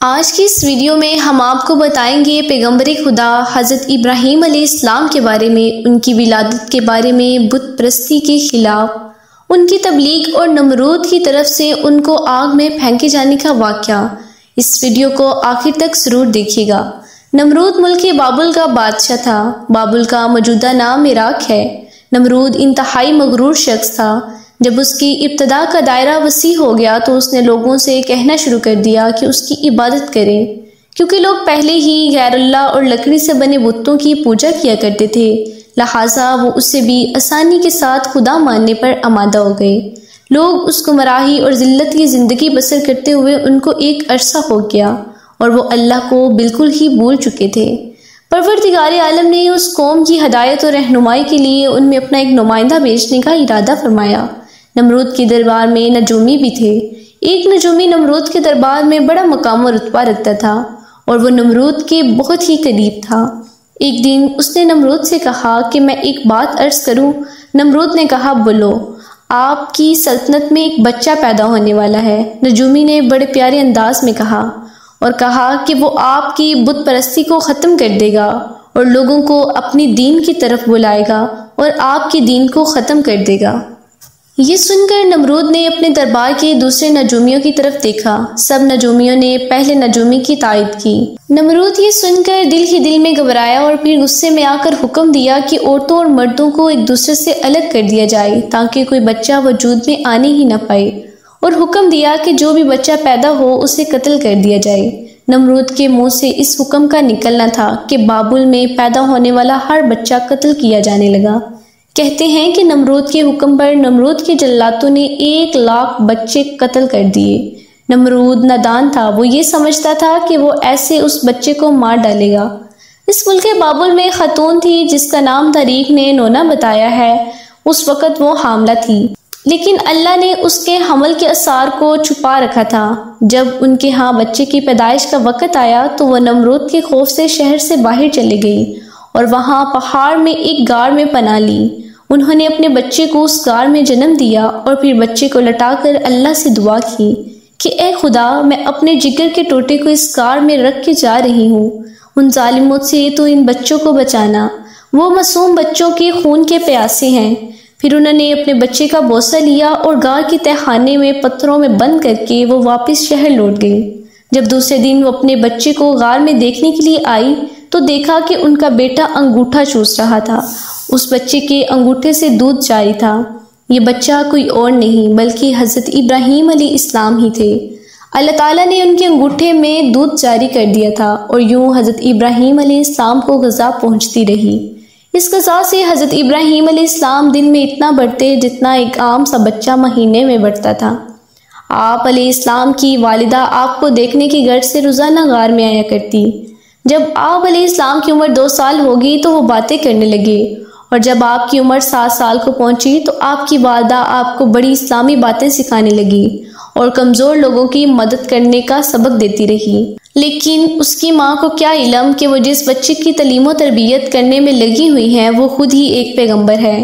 آج کی اس ویڈیو میں ہم آپ کو بتائیں گے پیغمبر خدا حضرت ابراہیم علیہ السلام کے بارے میں، ان کی ولادت کے بارے میں، بت پرستی کے خلاف ان کی تبلیغ اور نمرود کی طرف سے ان کو آگ میں پھینکے جانے کا واقعہ۔ اس ویڈیو کو آخر تک ضرور دیکھیے گا۔ نمرود ملک بابل کا بادشاہ تھا۔ بابل کا موجودہ نام عراق ہے۔ نمرود انتہائی مغرور شخص تھا۔ جب اس کی ابتدا کا دائرہ وسیع ہو گیا تو اس نے لوگوں سے کہنا شروع کر دیا کہ اس کی عبادت کریں، کیونکہ لوگ پہلے ہی غیر اللہ اور لکڑی سے بنے بتوں کی پوجا کیا کرتے تھے، لہٰذا وہ اسے بھی آسانی کے ساتھ خدا ماننے پر آمادہ ہو گئے۔ لوگ اس گمراہی اور ذلت کی زندگی بسر کرتے ہوئے ان کو ایک عرصہ ہو گیا اور وہ اللہ کو بالکل ہی بھول چکے تھے۔ پروردگار عالم نے اس قوم کی ہدایت اور رہنمائی کے لیے ان میں اپنا ایک نمائندہ بھیجنے کا ارادہ فرمایا۔ نمرود کے دربار میں نجومی بھی تھے۔ ایک نجومی نمرود کے دربار میں بڑا مقام و رتبہ رکھتا تھا اور وہ نمرود کے بہت ہی قریب تھا۔ ایک دن اس نے نمرود سے کہا کہ میں ایک بات عرض کروں۔ نمرود نے کہا بولو۔ آپ کی سلطنت میں ایک بچہ پیدا ہونے والا ہے۔ نجومی نے بڑے پیارے انداز میں کہا اور کہا کہ وہ آپ کی بت پرستی کو ختم کر دے گا اور لوگوں کو اپنی دین کی طرف بلائے گا اور آپ کی دین کو ختم کر دے گا۔ یہ سن کر نمرود نے اپنے دربار کے دوسرے نجومیوں کی طرف دیکھا۔ سب نجومیوں نے پہلے نجومی کی تائید کی۔ نمرود یہ سن کر دل ہی دل میں گھبرایا اور پھر غصے میں آ کر حکم دیا کہ عورتوں اور مردوں کو ایک دوسرے سے الگ کر دیا جائے تاکہ کوئی بچہ وجود میں آنے ہی نہ پائے، اور حکم دیا کہ جو بھی بچہ پیدا ہو اسے قتل کر دیا جائے۔ نمرود کے منہ سے اس حکم کا نکلنا تھا کہ بابل میں پیدا ہونے والا ہر بچہ قتل کیا جانے لگا۔ کہتے ہیں کہ نمرود کے حکم پر نمرود کے جلاتوں نے 1,00,000 بچے قتل کر دیے۔ نمرود نادان تھا، وہ یہ سمجھتا تھا کہ وہ ایسے اس بچے کو مار ڈالے گا۔ اس ملک بابل میں خاتون تھی جس کا نام تاریخ نے نونا بتایا ہے۔ اس وقت وہ حاملہ تھی، لیکن اللہ نے اس کے حمل کے آثار کو چھپا رکھا تھا۔ جب ان کے ہاں بچے کی پیدائش کا وقت آیا تو وہ نمرود کے خوف سے شہر سے باہر چلے گئی اور وہاں پہاڑ میں ایک غار میں پناہ لی۔ انہوں نے اپنے بچے کو اس غار میں جنم دیا اور پھر بچے کو لٹا کر اللہ سے دعا کی کہ اے خدا، میں اپنے جگر کے ٹوٹے کو اس غار میں رکھ کے جا رہی ہوں، ان ظالموں سے تو ان بچوں کو بچانا، وہ معصوم بچوں کے خون کے پیاسے ہیں۔ پھر انہوں نے اپنے بچے کا بوسہ لیا اور غار کے تہخانے میں پتھروں میں بند کر کے وہ واپس شہر لوٹ گئے۔ جب دوسرے دن وہ اپنے بچے کو غار میں دیکھنے کے لیے آئی تو دیکھا کہ ان کا بیٹا انگوٹھا چوس رہا تھا۔ اس بچے کے انگوٹھے سے دودھ جاری تھا۔ یہ بچہ کوئی اور نہیں بلکہ حضرت ابراہیم علیہ السلام ہی تھے۔ اللہ تعالیٰ نے ان کے انگوٹھے میں دودھ جاری کر دیا تھا اور یوں حضرت ابراہیم علیہ السلام کو غذا پہنچتی رہی۔ اس غذا سے حضرت ابراہیم علیہ السلام دن میں اتنا بڑھتے جتنا ایک عام سا بچہ مہینے میں بڑھتا تھا۔ آپ علیہ السلام کی والدہ آپ کو دیکھنے کی غرض سے روزانہ غار میں آیا کرتی۔ جب آپ علیہ السلام کی عمر 2 سال ہوگی تو وہ باتیں کرنے لگے، اور جب آپ کی عمر 7 سال کو پہنچی تو آپ کی والدہ آپ کو بڑی اسلامی باتیں سکھانے لگی اور کمزور لوگوں کی مدد کرنے کا سبق دیتی رہی۔ لیکن اس کی ماں کو کیا علم کہ وہ جس بچے کی تعلیم و تربیت کرنے میں لگی ہوئی ہے وہ خود ہی ایک پیغمبر ہے۔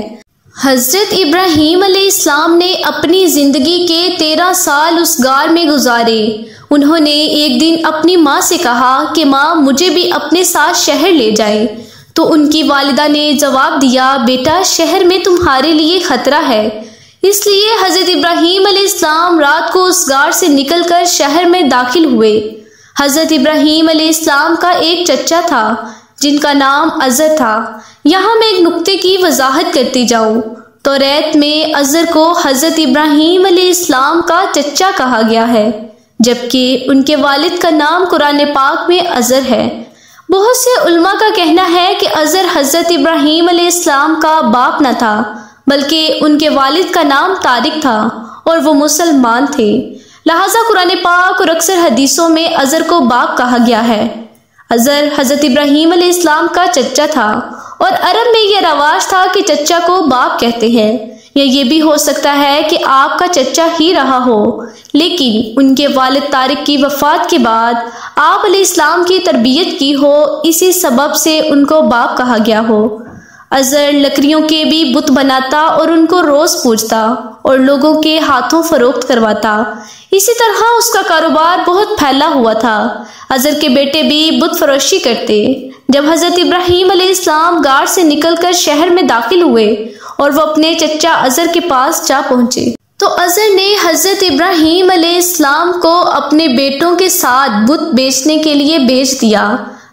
حضرت ابراہیم علیہ السلام نے اپنی زندگی کے 13 سال اس غار میں گزارے۔ انہوں نے ایک دن اپنی ماں سے کہا کہ ماں، مجھے بھی اپنے ساتھ شہر لے جائے، تو ان کی والدہ نے جواب دیا، بیٹا، شہر میں تمہارے لیے خطرہ ہے۔ اس لیے حضرت ابراہیم علیہ السلام رات کو اس غار سے نکل کر شہر میں داخل ہوئے۔ حضرت ابراہیم علیہ السلام کا ایک چچا تھا جن کا نام عزر تھا۔ یہاں میں ایک نکتے کی وضاحت کرتی جاؤں۔ توریت میں عزر کو حضرت ابراہیم علیہ السلام کا چچا کہا گیا ہے، جبکہ ان کے والد کا نام قرآن پاک میں عزر ہے۔ بہت سے علماء کا کہنا ہے کہ عزر حضرت ابراہیم علیہ السلام کا باپ نہ تھا بلکہ ان کے والد کا نام طارق تھا اور وہ مسلمان تھے، لہٰذا قرآن پاک اور اکثر حدیثوں میں عزر کو باپ کہا گیا ہے۔ عزر حضرت ابراہیم علیہ السلام کا چچا تھا اور عرب میں یہ رواج تھا کہ چچا کو باپ کہتے ہیں، یا یہ بھی ہو سکتا ہے کہ آپ کا چچا ہی رہا ہو، لیکن ان کے والد طارق کی وفات کے بعد آپ علیہ السلام کی تربیت کی ہو، اسی سبب سے ان کو باپ کہا گیا ہو۔ ازر لکڑیوں کے بھی بت بناتا اور ان کو روز پوجتا اور لوگوں کے ہاتھوں فروخت کرواتا۔ اسی طرح اس کا کاروبار بہت پھیلا ہوا تھا۔ ازر کے بیٹے بھی بت فروشی کرتے۔ جب حضرت ابراہیم علیہ السلام غار سے نکل کر شہر میں داخل ہوئے اور وہ اپنے چچا ازر کے پاس جا پہنچے تو ازر نے حضرت ابراہیم علیہ السلام کو اپنے بیٹوں کے ساتھ بت بیچنے کے لیے بھیج دیا۔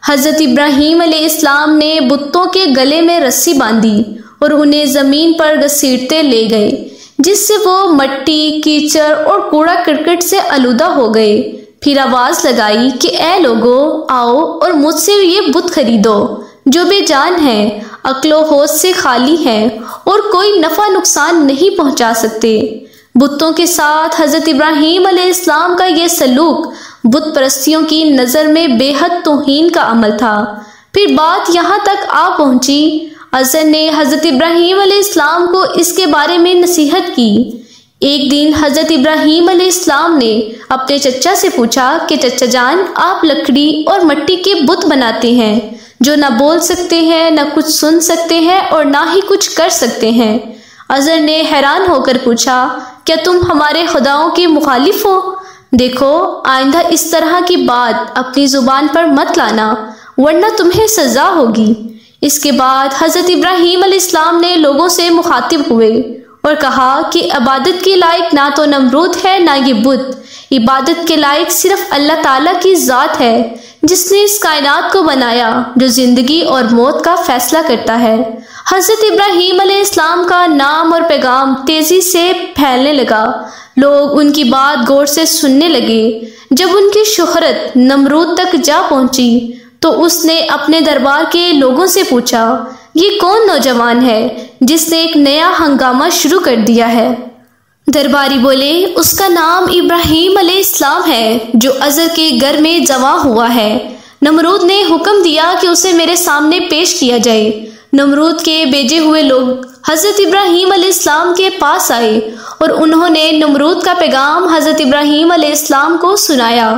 حضرت ابراہیم علیہ السلام نے بتوں کے گلے میں رسی باندھی اور انہیں زمین پر گھسیٹتے لے گئے، جس سے وہ مٹی، کیچڑ اور کوڑا کرکٹ سے آلودہ ہو گئے۔ پھر آواز لگائی کہ اے لوگو، آؤ اور مجھ سے یہ بت خریدو جو بے جان ہیں، عقل و ہوش سے خالی ہیں اور کوئی نفع نقصان نہیں پہنچا سکتے۔ بتوں کے ساتھ حضرت ابراہیم علیہ السلام کا یہ سلوک بت پرستیوں کی نظر میں بے حد توہین کا عمل تھا۔ پھر بات یہاں تک آ پہنچی، ازر نے حضرت ابراہیم علیہ السلام کو اس کے بارے میں نصیحت کی۔ ایک دن حضرت ابراہیم علیہ السلام نے اپنے چچا سے پوچھا کہ چچا جان، آپ لکڑی اور مٹی کے بت بناتے ہیں جو نہ بول سکتے ہیں، نہ کچھ سن سکتے ہیں اور نہ ہی کچھ کر سکتے ہیں۔ ازر نے حیران ہو کر پوچھا، کیا تم ہمارے خداؤں کے مخالف ہو؟ دیکھو، آئندہ اس طرح کی بات اپنی زبان پر مت لانا ورنہ تمہیں سزا ہوگی۔ اس کے بعد حضرت ابراہیم علیہ السلام نے لوگوں سے مخاطب ہوئے اور کہا کہ عبادت کے لائق نہ تو نمرود ہے نہ یہ بت، عبادت کے لائق صرف اللہ تعالیٰ کی ذات ہے جس نے اس کائنات کو بنایا، جو زندگی اور موت کا فیصلہ کرتا ہے۔ حضرت ابراہیم علیہ السلام کا نام اور پیغام تیزی سے پھیلنے لگا، لوگ ان کی بات غور سے سننے لگے۔ جب ان کی شہرت نمرود تک جا پہنچی تو اس نے اپنے دربار کے لوگوں سے پوچھا، یہ کون نوجوان ہے جس نے ایک نیا ہنگامہ شروع کر دیا ہے؟ درباری بولے، اس کا نام ابراہیم علیہ السلام ہے جو ازر کے گھر میں جمع ہوا ہے۔ نمرود نے حکم دیا کہ اسے میرے سامنے پیش کیا جائے۔ نمرود کے بھیجے ہوئے لوگ حضرت ابراہیم علیہ السلام کے پاس آئے اور انہوں نے نمرود کا پیغام حضرت ابراہیم علیہ السلام کو سنایا۔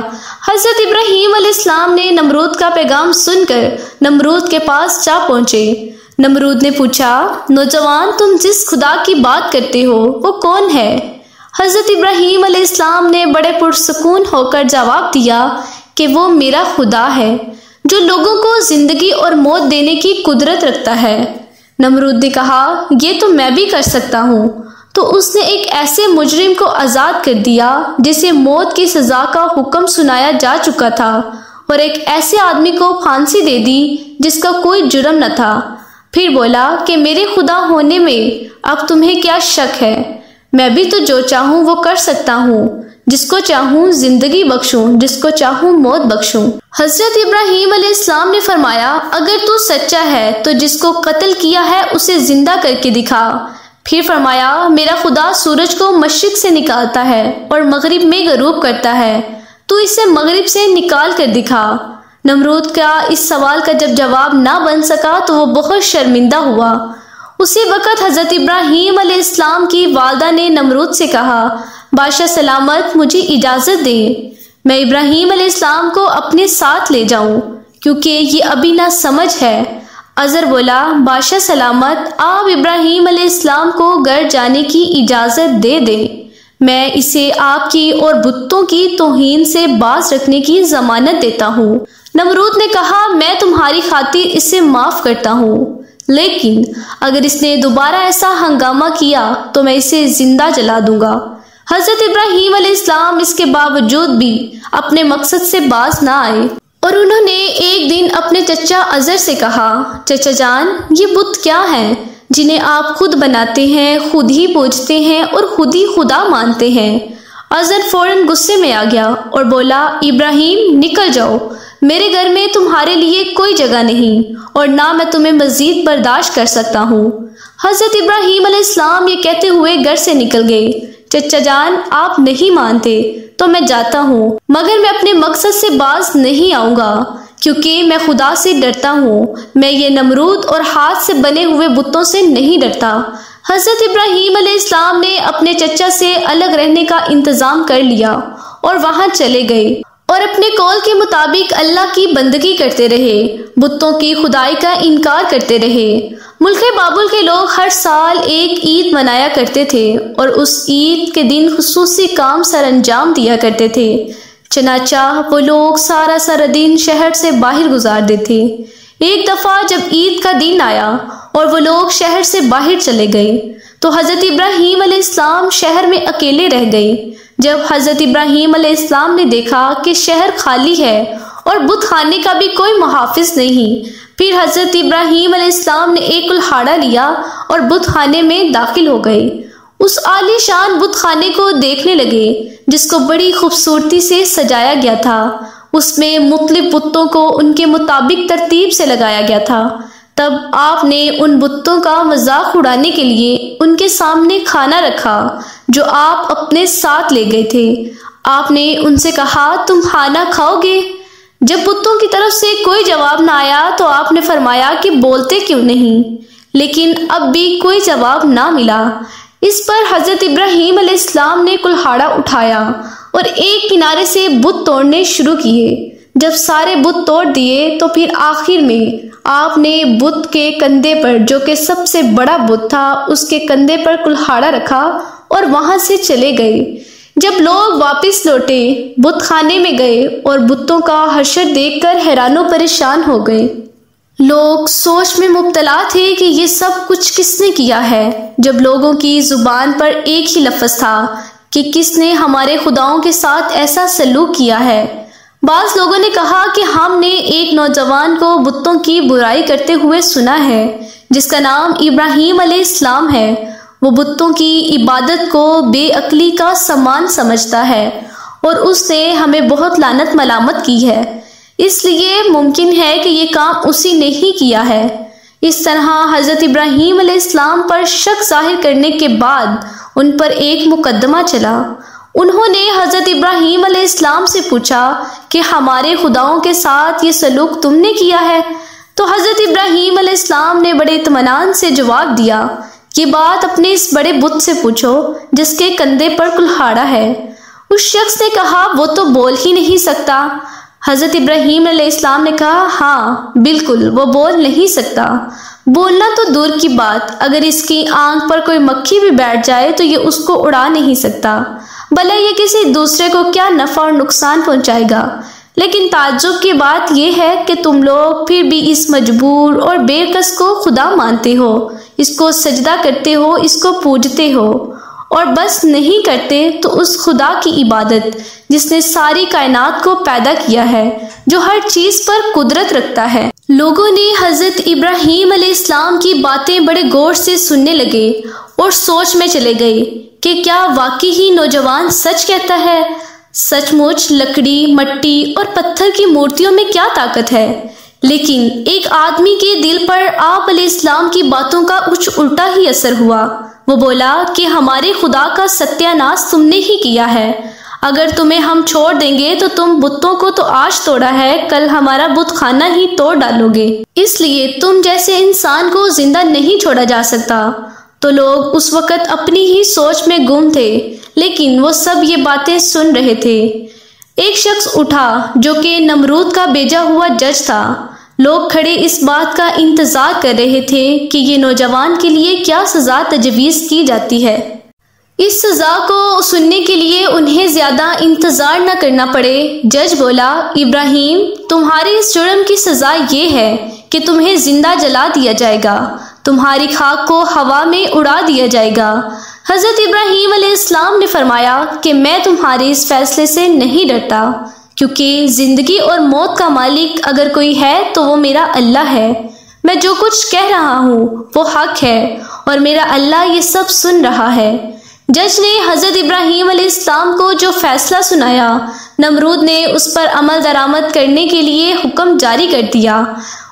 حضرت ابراہیم علیہ السلام نے نمرود کا پیغام سن کر نمرود کے پاس جا پہنچے۔ نمرود نے پوچھا، نوجوان، تم جس خدا کی بات کرتے ہو وہ کون ہے؟ حضرت ابراہیم علیہ السلام نے بڑے پرسکون ہو کر جواب دیا کہ وہ میرا خدا ہے جو لوگوں کو زندگی اور موت دینے کی قدرت رکھتا ہے۔ نمرود نے کہا، یہ تو میں بھی کر سکتا ہوں۔ تو اس نے ایک ایسے مجرم کو آزاد کر دیا جسے موت کی سزا کا حکم سنایا جا چکا تھا، اور ایک ایسے آدمی کو پھانسی دے دی جس کا کوئی جرم نہ تھا۔ پھر بولا کہ میرے خدا ہونے میں اب تمہیں کیا شک ہے؟ میں بھی تو جو چاہوں وہ کر سکتا ہوں، جس کو چاہوں زندگی بخشوں، جس کو چاہوں موت بخشوں۔ حضرت ابراہیم علیہ السلام نے فرمایا، اگر تو سچا ہے تو جس کو قتل کیا ہے اسے زندہ کر کے دکھا۔ پھر فرمایا، میرا خدا سورج کو مشرق سے نکالتا ہے اور مغرب میں غروب کرتا ہے، تو اسے مغرب سے نکال کر دکھا۔ نمرود کا اس سوال کا جب جواب نہ بن سکا تو وہ بہت شرمندہ ہوا۔ اسی وقت حضرت ابراہیم علیہ السلام کی والدہ نے نمرود سے کہا، بادشاہ سلامت، مجھے اجازت دیں، میں ابراہیم علیہ السلام کو اپنے ساتھ لے جاؤں، کیونکہ یہ ابھی نہ سمجھ ہے۔ ازر بولا، بادشاہ سلامت، آپ ابراہیم علیہ السلام کو گھر جانے کی اجازت دے دیں، میں اسے آپ کی اور بتوں کی توہین سے باز رکھنے کی ضمانت دیتا ہوں۔ نمرود نے کہا، میں تمہاری خاطر اسے معاف کرتا ہوں، لیکن اگر اس نے دوبارہ ایسا ہنگامہ کیا تو میں اسے زندہ جلا دوں گا۔ حضرت ابراہیم علیہ السلام اس کے باوجود بھی اپنے مقصد سے باز نہ آئے، اور انہوں نے ایک دن اپنے چچا ازر سے کہا، چچا جان، یہ بت کیا ہیں جنہیں آپ خود بناتے ہیں، خود ہی پوجتے ہیں اور خود ہی خدا مانتے ہیں؟ ازر فوراً غصے میں آ گیا اور بولا، ابراہیم، نکل جاؤ، میرے گھر میں تمہارے لیے کوئی جگہ نہیں اور نہ میں تمہیں مزید برداشت کر سکتا ہوں۔ حضرت ابراہیم علیہ السلام یہ کہتے ہوئے گھر سے نکل گئے۔ چچا جان، آپ نہیں مانتے تو میں جاتا ہوں، مگر میں اپنے مقصد سے باز نہیں آؤں گا، کیونکہ میں خدا سے ڈرتا ہوں، میں یہ نمرود اور ہاتھ سے بنے ہوئے بتوں سے نہیں ڈرتا۔ حضرت ابراہیم علیہ السلام نے اپنے چچا سے الگ رہنے کا انتظام کر لیا اور وہاں چلے گئے اور اپنے قول کے مطابق اللہ کی بندگی کرتے رہے، بتوں کی خدائی کا انکار کرتے رہے۔ ملک بابل کے لوگ ہر سال ایک عید منایا کرتے تھے اور اس عید کے دن خصوصی کام سر انجام دیا کرتے تھے۔ چنانچہ وہ لوگ سارا دن شہر سے باہر گزار دیتے۔ ایک دفعہ جب عید کا دن آیا اور وہ لوگ شہر سے باہر چلے گئے تو حضرت ابراہیم علیہ السلام شہر میں اکیلے رہ گئے۔ جب حضرت ابراہیم علیہ السلام نے دیکھا کہ شہر خالی ہے اور بت خانے کا بھی کوئی محافظ نہیں، پھر حضرت ابراہیم علیہ السلام نے ایک کلہاڑا لیا اور بت خانے میں داخل ہو گئے۔ اس عالی شان بت خانے کو دیکھنے لگے جس کو بڑی خوبصورتی سے سجایا گیا تھا۔ اس میں مختلف بتوں کو ان کے مطابق ترتیب سے لگایا گیا تھا۔ تب آپ نے ان بتوں کا مذاق اڑانے کے لیے ان کے سامنے کھانا رکھا جو آپ اپنے ساتھ لے گئے تھے۔ آپ نے ان سے کہا، تم کھانا کھاؤ گے؟ جب بتوں کی طرف سے کوئی جواب نہ آیا تو آپ نے فرمایا کہ بولتے کیوں نہیں؟ لیکن اب بھی کوئی جواب نہ ملا۔ اس پر حضرت ابراہیم علیہ السلام نے کلہاڑا اٹھایا اور ایک کنارے سے بت توڑنے شروع کیے۔ جب سارے بت توڑ دیے تو پھر آخر میں آپ نے بت کے کندھے پر، جو کہ سب سے بڑا بت تھا، اس کے کندھے پر کلہاڑا رکھا اور وہاں سے چلے گئے۔ جب لوگ واپس لوٹے، بت خانے میں گئے اور بتوں کا حشر دیکھ کر حیران و پریشان ہو گئے۔ لوگ سوچ میں مبتلا تھے کہ یہ سب کچھ کس نے کیا ہے، جب لوگوں کی زبان پر ایک ہی لفظ تھا کہ کس نے ہمارے خداؤں کے ساتھ ایسا سلوک کیا ہے۔ بعض لوگوں نے کہا کہ ہم نے ایک نوجوان کو بتوں کی برائی کرتے ہوئے سنا ہے جس کا نام ابراہیم علیہ السلام ہے۔ وہ بتوں کی عبادت کو بے عقلی کا سامان سمجھتا ہے اور اس نے ہمیں بہت لعنت ملامت کی ہے، اس لیے ممکن ہے کہ یہ کام اسی نے ہی کیا ہے۔ اس طرح حضرت ابراہیم علیہ السلام پر شک ظاہر کرنے کے بعد ان پر ایک مقدمہ چلا۔ انہوں نے حضرت ابراہیم علیہ السلام سے پوچھا کہ ہمارے خداؤں کے ساتھ یہ سلوک تم نے کیا ہے؟ تو حضرت ابراہیم علیہ السلام نے بڑے اطمینان سے جواب دیا، یہ بات اپنے اس بڑے بت سے پوچھو جس کے کندھے پر کلہاڑا ہے۔ اس شخص نے کہا، وہ تو بول ہی نہیں سکتا۔ حضرت ابراہیم علیہ السلام نے کہا، ہاں بالکل، وہ بول نہیں سکتا۔ بولنا تو دور کی بات، اگر اس کی آنکھ پر کوئی مکھی بھی بیٹھ جائے تو یہ اس کو اڑا نہیں سکتا، بھلا یہ کسی دوسرے کو کیا نفع اور نقصان پہنچائے گا۔ لیکن تعجب کی بات یہ ہے کہ تم لوگ پھر بھی اس مجبور اور بے کس کو خدا مانتے ہو، اس کو سجدہ کرتے ہو، اس کو پوجتے ہو، اور بس نہیں کرتے تو اس خدا کی عبادت جس نے ساری کائنات کو پیدا کیا ہے، جو ہر چیز پر قدرت رکھتا ہے۔ لوگوں نے حضرت ابراہیم علیہ السلام کی باتیں بڑے غور سے سننے لگے اور سوچ میں چلے گئے کہ کیا واقعی ہی نوجوان سچ کہتا ہے؟ سچ مچ لکڑی، مٹی اور پتھر کی مورتیوں میں کیا طاقت ہے؟ لیکن ایک آدمی کے دل پر آپ علیہ السلام کی باتوں کا کچھ الٹا ہی اثر ہوا۔ وہ بولا کہ ہمارے خدا کا ستیہ ناش تم نے ہی کیا ہے۔ اگر تمہیں ہم چھوڑ دیں گے تو تم بتوں کو تو آج توڑا ہے، کل ہمارا بت خانہ ہی توڑ ڈالو گے، اس لیے تم جیسے انسان کو زندہ نہیں چھوڑا جا سکتا۔ تو لوگ اس وقت اپنی ہی سوچ میں گم تھے، لیکن وہ سب یہ باتیں سن رہے تھے۔ ایک شخص اٹھا جو کہ نمرود کا بھیجا ہوا جج تھا۔ لوگ کھڑے اس بات کا انتظار کر رہے تھے کہ یہ نوجوان کے لیے کیا سزا تجویز کی جاتی ہے۔ اس سزا کو سننے کے لیے انہیں زیادہ انتظار نہ کرنا پڑے۔ جج بولا، ابراہیم، تمہارے اس جرم کی سزا یہ ہے کہ تمہیں زندہ جلا دیا جائے گا، تمہاری خاک کو ہوا میں اڑا دیا جائے گا۔ حضرت ابراہیم علیہ السلام نے فرمایا کہ میں تمہارے اس فیصلے سے نہیں ڈرتا، کیونکہ زندگی اور موت کا مالک اگر کوئی ہے تو وہ میرا اللہ ہے۔ میں جو کچھ کہہ رہا ہوں وہ حق ہے اور میرا اللہ یہ سب سن رہا ہے۔ جج نے حضرت ابراہیم علیہ السلام کو جو فیصلہ سنایا، نمرود نے اس پر عمل درآمد کرنے کے لیے حکم جاری کر دیا۔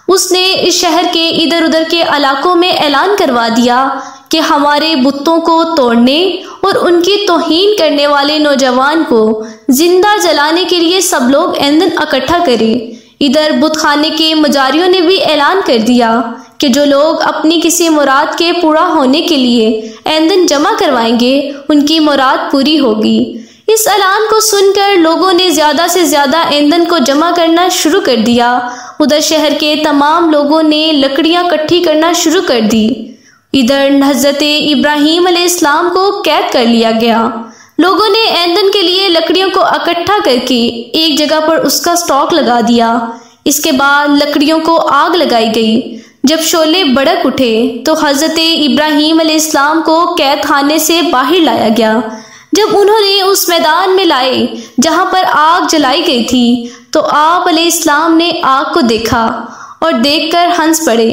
اس نے اس شہر کے ادھر ادھر کے علاقوں میں اعلان کروا دیا کہ ہمارے بتوں کو توڑنے اور ان کی توہین کرنے والے نوجوان کو زندہ جلانے کے لیے سب لوگ ایندھن اکٹھا کریں۔ ادھر بت خانے کے مجاریوں نے بھی اعلان کر دیا کہ جو لوگ اپنی کسی مراد کے پورا ہونے کے لیے ایندھن جمع کروائیں گے ان کی مراد پوری ہوگی۔ اس اعلان کو سن کر لوگوں نے زیادہ سے زیادہ ایندھن کو جمع کرنا شروع کر دیا۔ ادھر شہر کے تمام لوگوں نے لکڑیاں اکٹھی کرنا شروع کر دی۔ ادھر حضرت ابراہیم علیہ السلام کو قید کر لیا گیا۔ لوگوں نے ایندھن کے لیے لکڑیوں کو اکٹھا کر کے ایک جگہ پر اس کا اسٹاک لگا دیا۔ اس کے بعد لکڑیوں کو آگ لگائی گئی۔ جب شعلے بھڑک اٹھے تو حضرت ابراہیم علیہ السلام کو قید خانے سے باہر لایا گیا۔ جب انہوں نے اس میدان میں لائے جہاں پر آگ جلائی گئی تھی تو آپ علیہ السلام نے آگ کو دیکھا اور دیکھ کر ہنس پڑے۔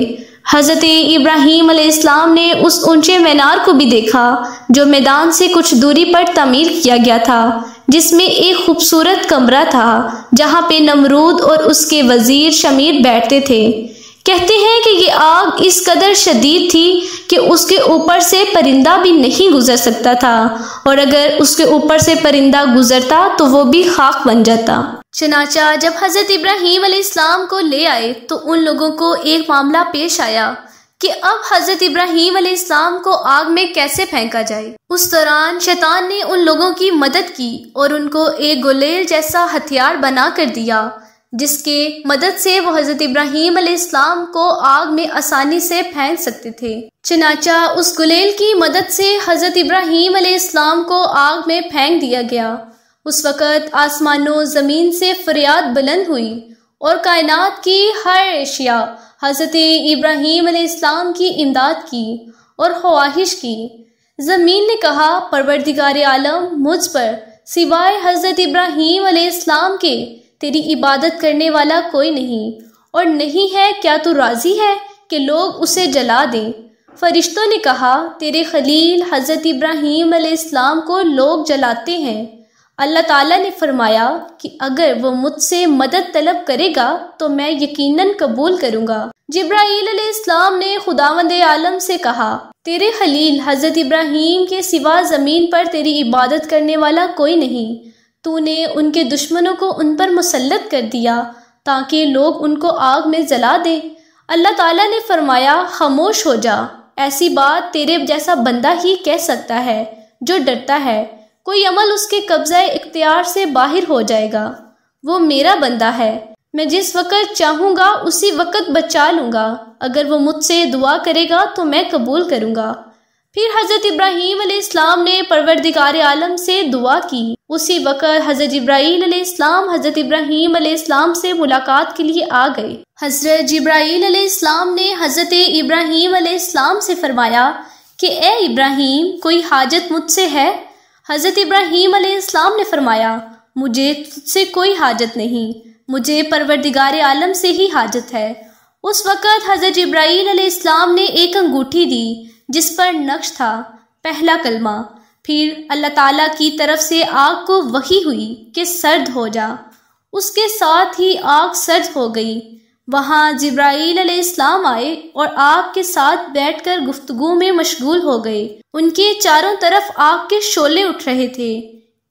حضرت ابراہیم علیہ السلام نے اس اونچے مینار کو بھی دیکھا جو میدان سے کچھ دوری پر تعمیر کیا گیا تھا، جس میں ایک خوبصورت کمرہ تھا جہاں پہ نمرود اور اس کے وزیر شمیر بیٹھتے تھے۔ کہتے ہیں کہ یہ آگ اس قدر شدید تھی کہ اس کے اوپر سے پرندہ بھی نہیں گزر سکتا تھا، اور اگر اس کے اوپر سے پرندہ گزرتا تو وہ بھی خاک بن جاتا۔ چنانچہ جب حضرت ابراہیم علیہ السلام کو لے آئے تو ان لوگوں کو ایک معاملہ پیش آیا کہ اب حضرت ابراہیم علیہ السلام کو آگ میں کیسے پھینکا جائے۔ اس دوران شیطان نے ان لوگوں کی مدد کی اور ان کو ایک گلیل جیسا ہتھیار بنا کر دیا جس کے مدد سے وہ حضرت ابراہیم علیہ السلام کو آگ میں آسانی سے پھینک سکتے تھے۔ چنانچہ اس گلیل کی مدد سے حضرت ابراہیم علیہ السلام کو آگ میں پھینک دیا گیا۔ اس وقت آسمان و زمین سے فریاد بلند ہوئی اور کائنات کی ہر اشیاء حضرت ابراہیم علیہ السلام کی امداد کی اور خواہش کی۔ زمین نے کہا، پروردگار عالم، مجھ پر سوائے حضرت ابراہیم علیہ السلام کے تیری عبادت کرنے والا کوئی نہیں، اور نہیں ہے کیا تو راضی ہے کہ لوگ اسے جلا دیں؟ فرشتوں نے کہا، تیرے خلیل حضرت ابراہیم علیہ السلام کو لوگ جلاتے ہیں۔ اللہ تعالیٰ نے فرمایا کہ اگر وہ مجھ سے مدد طلب کرے گا تو میں یقیناً قبول کروں گا۔ جبرائیل علیہ السلام نے خداوند عالم سے کہا، تیرے خلیل حضرت ابراہیم کے سوا زمین پر تیری عبادت کرنے والا کوئی نہیں۔ تو نے ان کے دشمنوں کو ان پر مسلط کر دیا تاکہ لوگ ان کو آگ میں جلا دیں۔ اللہ تعالیٰ نے فرمایا، خاموش ہو جا، ایسی بات تیرے جیسا بندہ ہی کہہ سکتا ہے جو ڈرتا ہے۔ کوئی عمل اس کے قبضہ اختیار سے باہر ہو جائے گا۔ وہ میرا بندہ ہے، میں جس وقت چاہوں گا اسی وقت بچا لوں گا۔ اگر وہ مجھ سے دعا کرے گا تو میں قبول کروں گا۔ پھر حضرت ابراہیم علیہ السلام نے پروردگار عالم سے دعا کی۔ اسی وقت حضرت جبرائیل علیہ السلام حضرت ابراہیم علیہ السلام سے ملاقات کے لیے آ گئے۔ حضرت جبرائیل علیہ السلام نے حضرت ابراہیم علیہ السلام سے فرمایا کہ اے ابراہیم، کوئی حاجت مجھ سے ہے؟ حضرت ابراہیم علیہ السلام نے فرمایا، مجھے تجھ سے کوئی حاجت نہیں، مجھے پروردگار عالم سے ہی حاجت ہے۔ اس وقت حضرت جبرائیل علیہ السلام نے ایک انگوٹھی دی جس پر نقش تھا، پہلا کلمہ۔ پھر اللہ تعالیٰ کی طرف سے آگ کو وحی ہوئی کہ سرد ہو جا۔ اس کے ساتھ ہی آگ سرد ہو گئی۔ وہاں جبرائیل علیہ السلام آئے اور آگ کے ساتھ بیٹھ کر گفتگو میں مشغول ہو گئے۔ ان کے چاروں طرف آگ کے شعلے اٹھ رہے تھے۔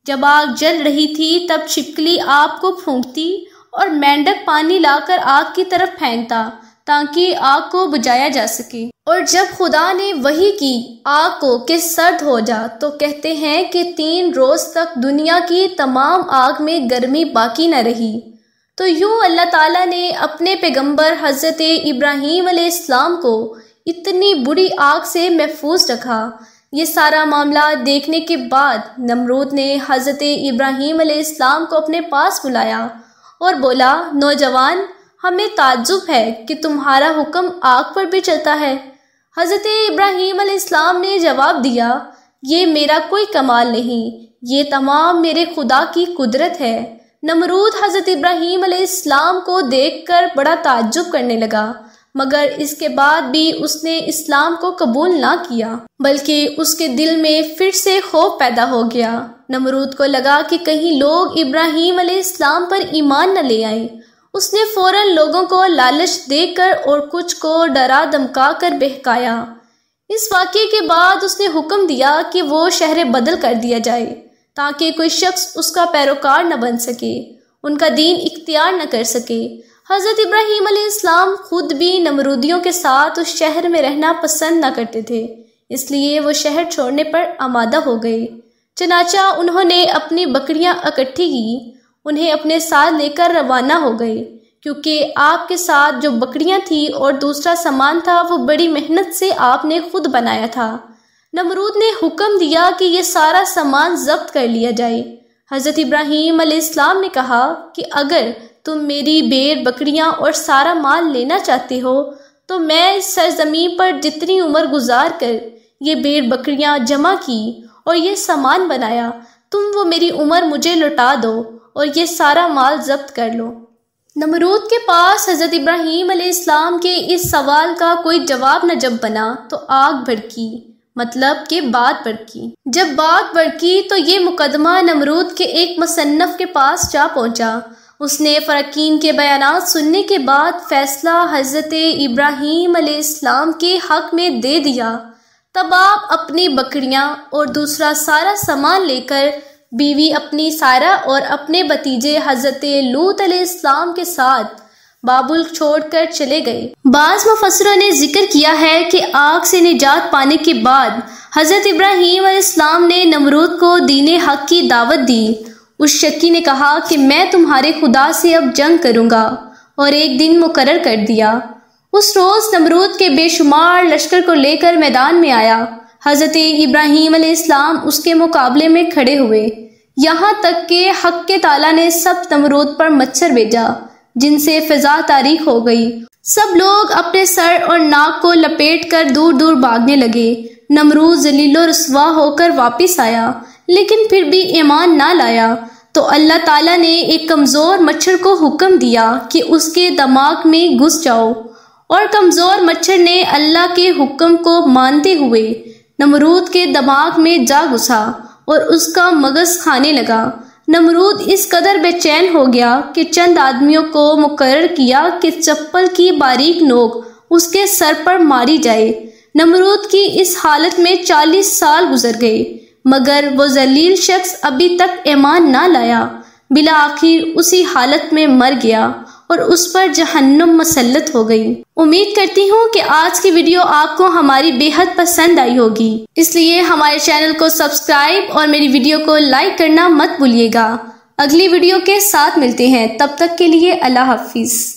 جب آگ جل رہی تھی تب چھپکلی آگ کو پھونکتی اور مینڈک پانی لا کر آگ کی طرف پھینکتا تاکہ آگ کو بجھایا جا سکے۔ اور جب خدا نے وحی کی آگ کو کہ سرد ہو جا تو کہتے ہیں کہ 3 روز تک دنیا کی تمام آگ میں گرمی باقی نہ رہی۔ تو یوں اللہ تعالیٰ نے اپنے پیغمبر حضرت ابراہیم علیہ السلام کو اتنی بری آگ سے محفوظ رکھا۔ یہ سارا معاملہ دیکھنے کے بعد نمرود نے حضرت ابراہیم علیہ السلام کو اپنے پاس بلایا اور بولا، نوجوان، ہمیں تعجب ہے کہ تمہارا حکم آگ پر بھی چلتا ہے۔ حضرت ابراہیم علیہ السلام نے جواب دیا، یہ میرا کوئی کمال نہیں، یہ تمام میرے خدا کی قدرت ہے۔ نمرود حضرت ابراہیم علیہ السلام کو دیکھ کر بڑا تعجب کرنے لگا، مگر اس کے بعد بھی اس نے اسلام کو قبول نہ کیا، بلکہ اس کے دل میں پھر سے خوف پیدا ہو گیا۔ نمرود کو لگا کہ کہیں لوگ ابراہیم علیہ السلام پر ایمان نہ لے آئیں۔ اس نے فوراً لوگوں کو لالچ دے کر اور کچھ کو ڈرا دھمکا کر بہکایا۔ اس واقعے کے بعد اس نے حکم دیا کہ وہ شہر بدل کر دیا جائے تاکہ کوئی شخص اس کا پیروکار نہ بن سکے، ان کا دین اختیار نہ کر سکے۔ حضرت ابراہیم علیہ السلام خود بھی نمرودیوں کے ساتھ اس شہر میں رہنا پسند نہ کرتے تھے، اس لیے وہ شہر چھوڑنے پر آمادہ ہو گئے۔ چنانچہ انہوں نے اپنی بکریاں اکٹھی کی، انہیں اپنے ساتھ لے کر روانہ ہو گئے، کیونکہ آپ کے ساتھ جو بکریاں تھیں اور دوسرا سامان تھا وہ بڑی محنت سے آپ نے خود بنایا تھا۔ نمرود نے حکم دیا کہ یہ سارا سامان ضبط کر لیا جائے۔ حضرت ابراہیم علیہ السلام نے کہا کہ اگر تم میری بھیڑ بکریاں اور سارا مال لینا چاہتے ہو تو میں اس سرزمین پر جتنی عمر گزار کر یہ بھیڑ بکریاں جمع کی اور یہ سامان بنایا، تم وہ میری عمر مجھے لوٹا دو اور یہ سارا مال ضبط کر لو۔ نمرود کے پاس حضرت ابراہیم علیہ السلام کے اس سوال کا کوئی جواب نہ جب بنا تو آگ بھڑکی، مطلب کہ بات بھڑکی۔ جب بات بھڑکی تو یہ مقدمہ نمرود کے ایک مصنف کے پاس جا پہنچا۔ اس نے فراقین کے بیانات سننے کے بعد فیصلہ حضرت ابراہیم علیہ السلام کے حق میں دے دیا۔ تب آپ اپنی بکریاں اور دوسرا سارا سامان لے کر بیوی اپنی سارہ اور اپنے بھتیجے حضرت لوط علیہ السلام کے ساتھ بابل چھوڑ کر چلے گئے۔ بعض مفسروں نے ذکر کیا ہے کہ آگ سے نجات پانے کے بعد حضرت ابراہیم علیہ السلام نے نمرود کو دین حق کی دعوت دی۔ اس شکی نے کہا کہ میں تمہارے خدا سے اب جنگ کروں گا، اور ایک دن مقرر کر دیا۔ اس روز نمرود کے بے شمار لشکر کو لے کر میدان میں آیا۔ حضرت ابراہیم علیہ السلام اس کے مقابلے میں کھڑے ہوئے، یہاں تک کہ حق کے تعالیٰ نے سب نمرود پر مچھر بھیجا جن سے فضا تاریک ہو گئی۔ سب لوگ اپنے سر اور ناک کو لپیٹ کر دور دور بھاگنے لگے۔ نمرود ذلیل و رسوا ہو کر واپس آیا، لیکن پھر بھی ایمان نہ لایا۔ تو اللہ تعالیٰ نے ایک کمزور مچھر کو حکم دیا کہ اس کے دماغ میں گھس جاؤ، اور کمزور مچھر نے اللہ کے حکم کو مانتے ہوئے نمرود کے دماغ میں جا گھسا اور اس کا مغز کھانے لگا۔ نمرود اس قدر بے چین ہو گیا کہ چند آدمیوں کو مقرر کیا کہ چپل کی باریک نوک اس کے سر پر ماری جائے۔ نمرود کی اس حالت میں 40 سال گزر گئے، مگر وہ ذلیل شخص ابھی تک ایمان نہ لایا۔ بالآخر اسی حالت میں مر گیا اور اس پر جہنم مسلط ہو گئی۔ امید کرتی ہوں کہ آج کی ویڈیو آپ کو ہماری بے حد پسند آئی ہوگی، اس لیے ہمارے چینل کو سبسکرائب اور میری ویڈیو کو لائک کرنا مت بھولیے گا۔ اگلی ویڈیو کے ساتھ ملتے ہیں، تب تک کے لیے اللہ حافظ۔